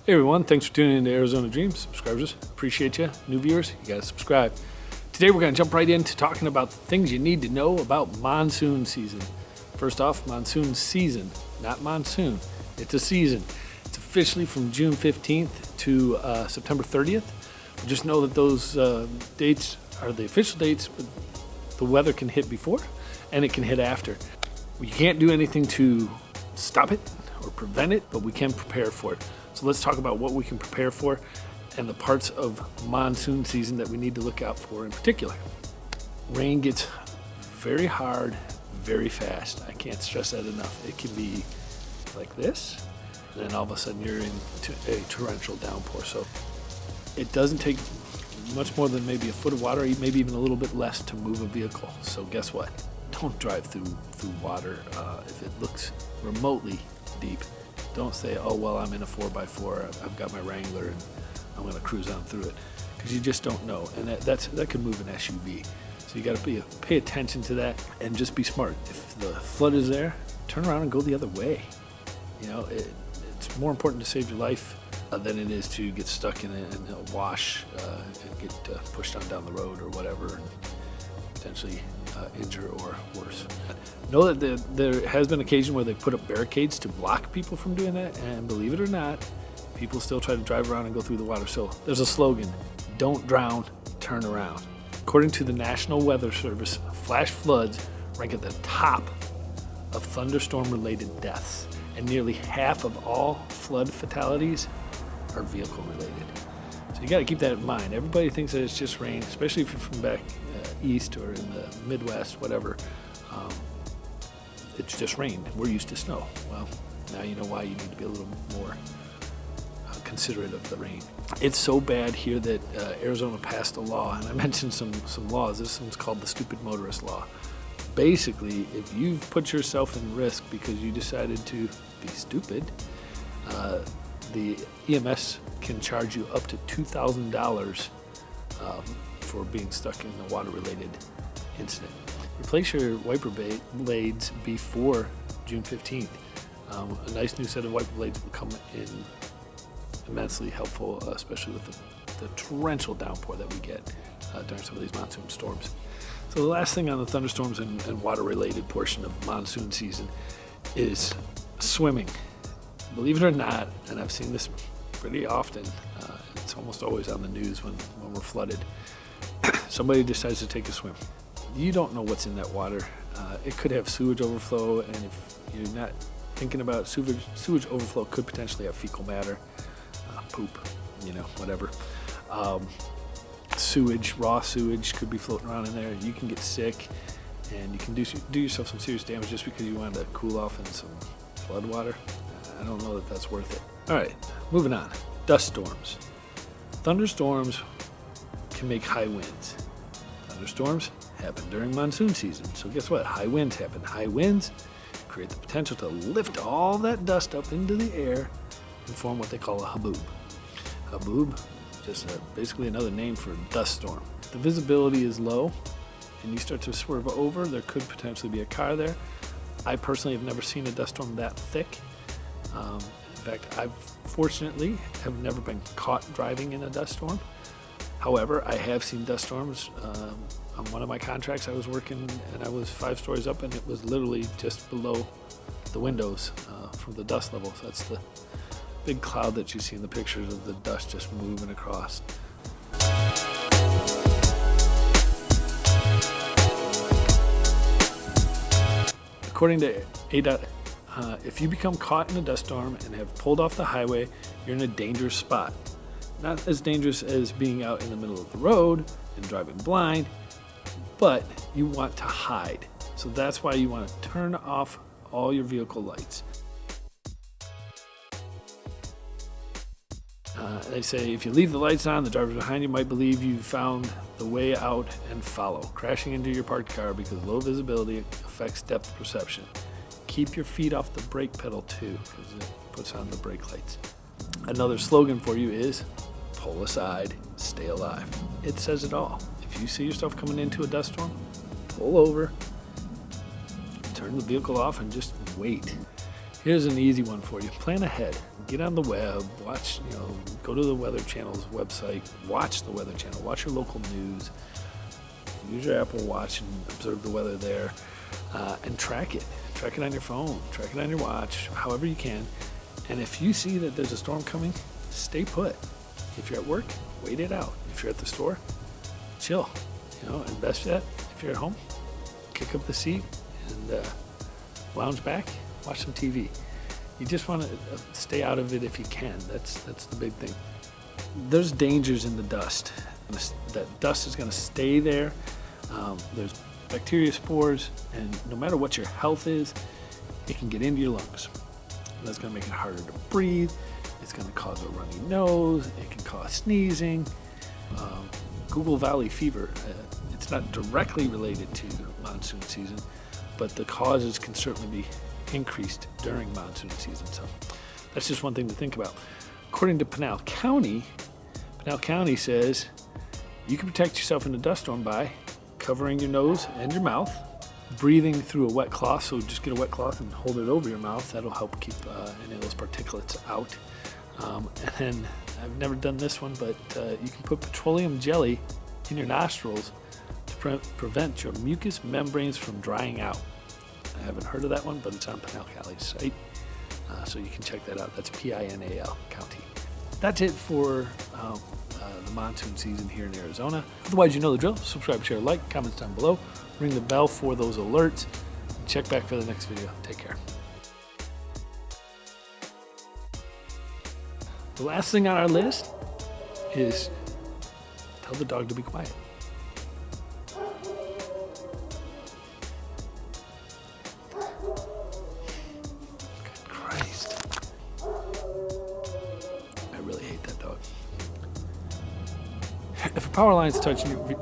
Hey everyone, thanks for tuning in to Arizona Dreams. Subscribers, appreciate you. New viewers, you gotta subscribe. Today we're gonna jump right into talking about the things you need to know about monsoon season. First off, monsoon season, not monsoon. It's a season. It's officially from June 15th to September 30th. Just know that those dates are the official dates, but the weather can hit before and it can hit after. We can't do anything to stop it or prevent it, but we can prepare for it. So let's talk about what we can prepare for and the parts of monsoon season that we need to look out for in particular. Rain gets very hard, very fast. I can't stress that enough. It can be like this, and then all of a sudden you're into a torrential downpour. So it doesn't take much more than maybe a foot of water, maybe even a little bit less to move a vehicle. So guess what? Don't drive through water if it looks remotely deep. Don't say, oh, well, I'm in a 4x4, I've got my Wrangler, and I'm going to cruise on through it, because you just don't know, and that could move an SUV. So you got to pay attention to that and just be smart. If the flood is there, turn around and go the other way. You know, it's more important to save your life than it is to get stuck in a wash and get pushed on down the road or whatever, and potentially injure or worse. Know that there has been occasion where they put up barricades to block people from doing that, and believe it or not, people still try to drive around and go through the water. So there's a slogan: don't drown, turn around. According to the National Weather Service, flash floods rank at the top of thunderstorm-related deaths, and nearly half of all flood fatalities are vehicle-related. So you got to keep that in mind. Everybody thinks that it's just rain, especially if you're from back east or in the Midwest, whatever. It's just rain. We're used to snow. Well, now you know why you need to be a little more considerate of the rain. It's so bad here that Arizona passed a law, and I mentioned some laws. This one's called the Stupid Motorist Law. Basically, if you've put yourself in risk because you decided to be stupid, the EMS can charge you up to $2,000 for being stuck in a water-related incident. Replace your wiper blades before June 15th. A nice new set of wiper blades will come in immensely helpful, especially with the torrential downpour that we get during some of these monsoon storms. So the last thing on the thunderstorms and water-related portion of monsoon season is swimming. Believe it or not, and I've seen this pretty often, it's almost always on the news when we're flooded, somebody decides to take a swim. You don't know what's in that water. It could have sewage overflow, and if you're not thinking about sewage overflow, could potentially have fecal matter, poop, whatever. Sewage, raw sewage could be floating around in there. You can get sick, and you can do yourself some serious damage just because you wanted to cool off in some flood water. I don't know that that's worth it. All right, moving on. Dust storms. Thunderstorms can make high winds. Thunderstorms happen during monsoon season. So guess what? High winds happen. High winds create the potential to lift all that dust up into the air and form what they call a haboob. Haboob, just basically another name for a dust storm. If the visibility is low and you start to swerve over, there could potentially be a car there. I personally have never seen a dust storm that thick. In fact, I fortunately have never been caught driving in a dust storm. However, I have seen dust storms. On one of my contracts I was working, and I was 5 stories up, and it was literally just below the windows from the dust level. So that's the big cloud that you see in the pictures of the dust just moving across. According to ADOT, if you become caught in a dust storm and have pulled off the highway, you're in a dangerous spot. Not as dangerous as being out in the middle of the road and driving blind, but you want to hide. So that's why you want to turn off all your vehicle lights. They say if you leave the lights on, the drivers behind you might believe you found the way out and follow, crashing into your parked car because low visibility affects depth perception. Keep your feet off the brake pedal too, because it puts on the brake lights. Another slogan for you is pull aside, stay alive. It says it all. If you see yourself coming into a dust storm, pull over, turn the vehicle off, and just wait. Here's an easy one for you. Plan ahead. Get on the web, watch, go to the Weather Channel's website, watch the Weather Channel, watch your local news, use your Apple Watch and observe the weather there, and track it. Track it on your phone, track it on your watch, however you can. And if you see that there's a storm coming, stay put. If you're at work, wait it out. If you're at the store, chill. And best yet, if you're at home, kick up the seat and lounge back, watch some TV. You just want to stay out of it if you can. That's the big thing. There's dangers in the dust. That dust is going to stay there. There's bacteria spores, and no matter what your health is, it can get into your lungs. That's going to make it harder to breathe. It's going to cause a runny nose. It can cause sneezing. Google Valley fever. It's not directly related to monsoon season, but the causes can certainly be increased during monsoon season. So that's just one thing to think about. According to Pinal County says you can protect yourself in a dust storm by covering your nose and your mouth, breathing through a wet cloth. So just get a wet cloth and hold it over your mouth. That'll help keep any of those particulates out. And then I've never done this one, but you can put petroleum jelly in your nostrils to prevent your mucous membranes from drying out. I haven't heard of that one, but it's on Pinal County's site, so you can check that out. That's Pinal County. That's it for the monsoon season here in Arizona. Otherwise, you know the drill. Subscribe, share, like, comments down below. Ring the bell for those alerts. Check back for the next video. Take care. The last thing on our list is tell the dog to be quiet. I really hate that dog. If a power line's touching you,